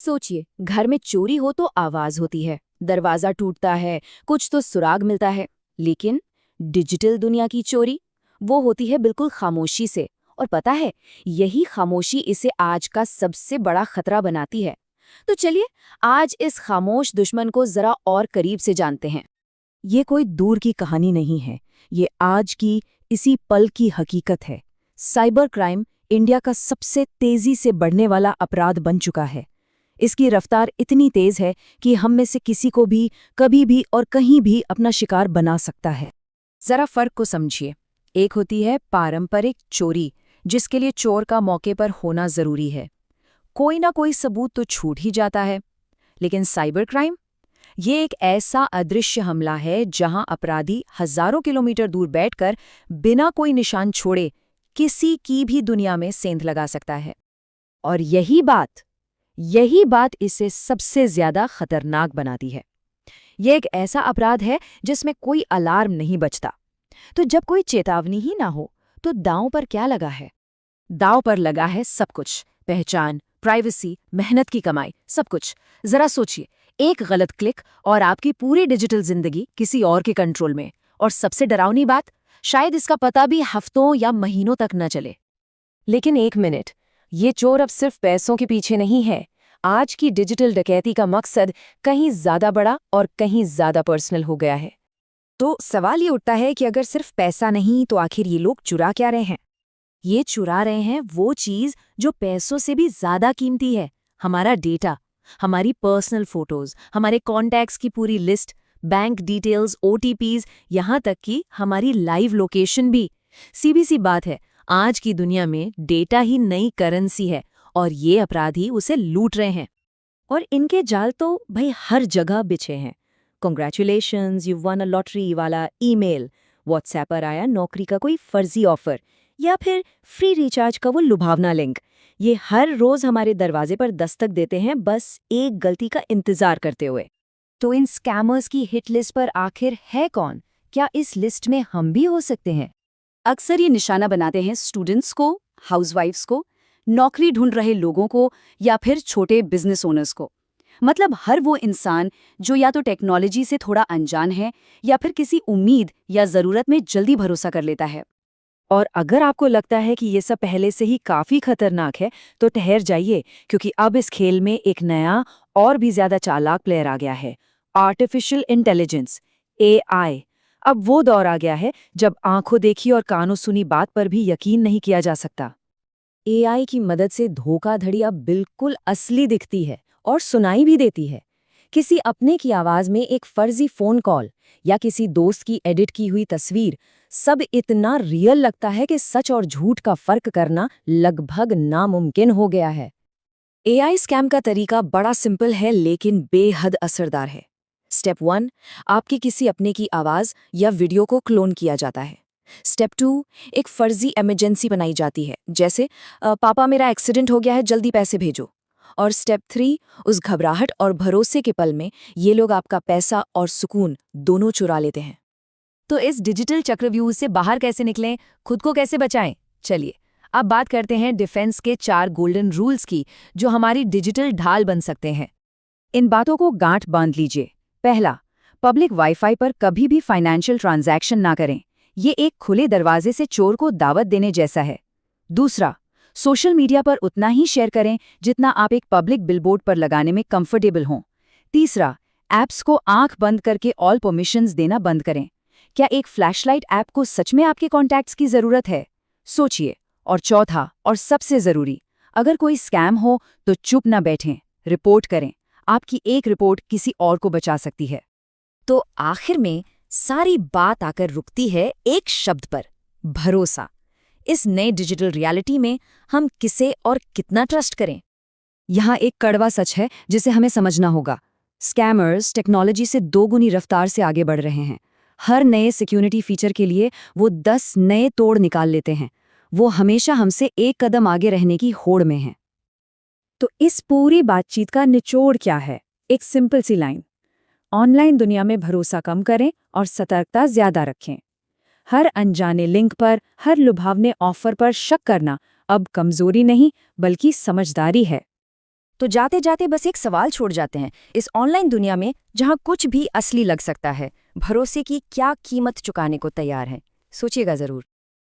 सोचिए, घर में चोरी हो तो आवाज होती है, दरवाजा टूटता है, कुछ तो सुराग मिलता है। लेकिन डिजिटल दुनिया की चोरी, वो होती है बिल्कुल खामोशी से। और पता है, यही खामोशी इसे आज का सबसे बड़ा खतरा बनाती है। तो चलिए, आज इस खामोश दुश्मन को जरा और करीब से जानते हैं। ये कोई दूर की कहानी नहीं है, ये आज की इसी पल की हकीकत है। साइबर क्राइम इंडिया का सबसे तेजी से बढ़ने वाला अपराध बन चुका है। इसकी रफ्तार इतनी तेज है कि हम में से किसी को भी कभी भी और कहीं भी अपना शिकार बना सकता है। जरा फर्क को समझिए। एक होती है पारंपरिक चोरी, जिसके लिए चोर का मौके पर होना जरूरी है। कोई ना कोई सबूत तो छूट ही जाता है। लेकिन साइबर क्राइम, ये एक ऐसा अदृश्य हमला है जहां अपराधी हजारों किलोमीटर दूर बैठकर बिना कोई निशान छोड़े किसी की भी दुनिया में सेंध लगा सकता है। और यही बात इसे सबसे ज्यादा खतरनाक बनाती है। यह एक ऐसा अपराध है जिसमें कोई अलार्म नहीं बजता। तो जब कोई चेतावनी ही ना हो, तो दांव पर क्या लगा है? दांव पर लगा है सब कुछ। पहचान, प्राइवेसी, मेहनत की कमाई, सब कुछ। जरा सोचिए, एक गलत क्लिक और आपकी पूरी डिजिटल जिंदगी किसी और के कंट्रोल में। और सबसे डरावनी बात, शायद इसका पता भी हफ्तों या महीनों तक न चले। लेकिन एक मिनट, ये चोर अब सिर्फ पैसों के पीछे नहीं है। आज की डिजिटल डकैती का मकसद कहीं ज्यादा बड़ा और कहीं ज्यादा पर्सनल हो गया है। तो सवाल ये उठता है कि अगर सिर्फ पैसा नहीं, तो आखिर ये लोग चुरा क्या रहे हैं? ये चुरा रहे हैं वो चीज जो पैसों से भी ज्यादा कीमती है। हमारा डेटा, हमारी पर्सनल फोटोज, हमारे कॉन्टैक्ट्स की पूरी लिस्ट, बैंक डिटेल्स, ओटीपीज, यहाँ तक कि हमारी लाइव लोकेशन भी। सीधी सी बात है, आज की दुनिया में डेटा ही नई करेंसी है और ये अपराधी उसे लूट रहे हैं। और इनके जाल तो भाई हर जगह बिछे हैं। Congratulations, you one a lottery वाला ईमेल, व्हाट्सएप पर आया नौकरी का कोई फर्जी ऑफर, या फिर फ्री रिचार्ज का वो लुभावना लिंक। ये हर रोज हमारे दरवाजे पर दस्तक देते हैं, बस एक गलती का इंतजार करते हुए। तो इन स्कैमर्स की हिट लिस्ट पर आखिर है कौन? क्या इस लिस्ट में हम भी हो सकते हैं? अक्सर ये निशाना बनाते हैं स्टूडेंट्स को, हाउसवाइफ्स को, नौकरी ढूंढ रहे लोगों को, या फिर छोटे बिजनेस ओनर्स को। मतलब हर वो इंसान जो या तो टेक्नोलॉजी से थोड़ा अनजान है, या फिर किसी उम्मीद या जरूरत में जल्दी भरोसा कर लेता है। और अगर आपको लगता है कि ये सब पहले से ही काफी खतरनाक है, तो ठहर जाइए, क्योंकि अब इस खेल में एक नया और भी ज्यादा चालाक प्लेयर आ गया है। Artificial intelligence, AI. अब वो दौर आ गया है जब आंखों देखी और कानों सुनी बात पर भी यकीन नहीं किया जा सकता। एआई की मदद से धोखाधड़ी अब बिल्कुल असली दिखती है और सुनाई भी देती है। किसी अपने की आवाज में एक फर्जी फोन कॉल या किसी दोस्त की एडिट की हुई तस्वीर, सब इतना रियल लगता है कि सच और झूठ का फर्क करना लगभग नामुमकिन हो गया है। एआई स्कैम का तरीका बड़ा सिंपल है, लेकिन बेहद असरदार है। स्टेप 1, आपकी किसी अपने की आवाज या वीडियो को क्लोन किया जाता है। स्टेप 2, एक फर्जी इमरजेंसी बनाई जाती है, जैसे पापा मेरा एक्सीडेंट हो गया है, जल्दी पैसे भेजो। और स्टेप 3, उस घबराहट और भरोसे के पल में ये लोग आपका पैसा और सुकून दोनों चुरा लेते हैं। तो इस डिजिटल चक्रव्यूह से बाहर कैसे निकलें, खुद को कैसे बचाएं? चलिए, अब बात करते हैं डिफेंस के 4 गोल्डन रूल्स की, जो हमारी डिजिटल ढाल बन सकते हैं। इन बातों को गांठ बांध लीजिए। पहला, पब्लिक वाईफाई पर कभी भी फाइनेंशियल ट्रांजैक्शन ना करें। ये एक खुले दरवाजे से चोर को दावत देने जैसा है। दूसरा, सोशल मीडिया पर उतना ही शेयर करें जितना आप एक पब्लिक बिलबोर्ड पर लगाने में कंफर्टेबल हों। तीसरा, ऐप्स को आंख बंद करके ऑल परमिशंस देना बंद करें। क्या एक फ्लैशलाइट ऐप को सच में आपके कॉन्टैक्ट्स की जरूरत है? सोचिए। और चौथा और सबसे जरूरी, अगर कोई स्कैम हो तो चुप ना बैठें, रिपोर्ट करें। आपकी एक रिपोर्ट किसी और को बचा सकती है। तो आखिर में सारी बात आकर रुकती है एक शब्द पर, भरोसा। इस नए डिजिटल रियलिटी में हम किसे और कितना ट्रस्ट करें? यहाँ एक कड़वा सच है जिसे हमें समझना होगा। स्कैमर्स टेक्नोलॉजी से 2 गुनी रफ्तार से आगे बढ़ रहे हैं। हर नए सिक्योरिटी फीचर के लिए वो 10 नए तोड़ निकाल लेते हैं। वो हमेशा हमसे एक कदम आगे रहने की होड़ में हैं। तो इस पूरी बातचीत का निचोड़ क्या है? एक सिंपल सी लाइन: ऑनलाइन दुनिया में भरोसा कम करें और सतर्कता ज्यादा रखें। हर अनजाने लिंक पर, हर लुभावने ऑफर पर शक करना अब कमजोरी नहीं, बल्कि समझदारी है। तो जाते जाते बस एक सवाल छोड़ जाते हैं, इस ऑनलाइन दुनिया में जहां कुछ भी असली लग सकता है, भरोसे की क्या कीमत चुकाने को तैयार है? सोचिएगा जरूर।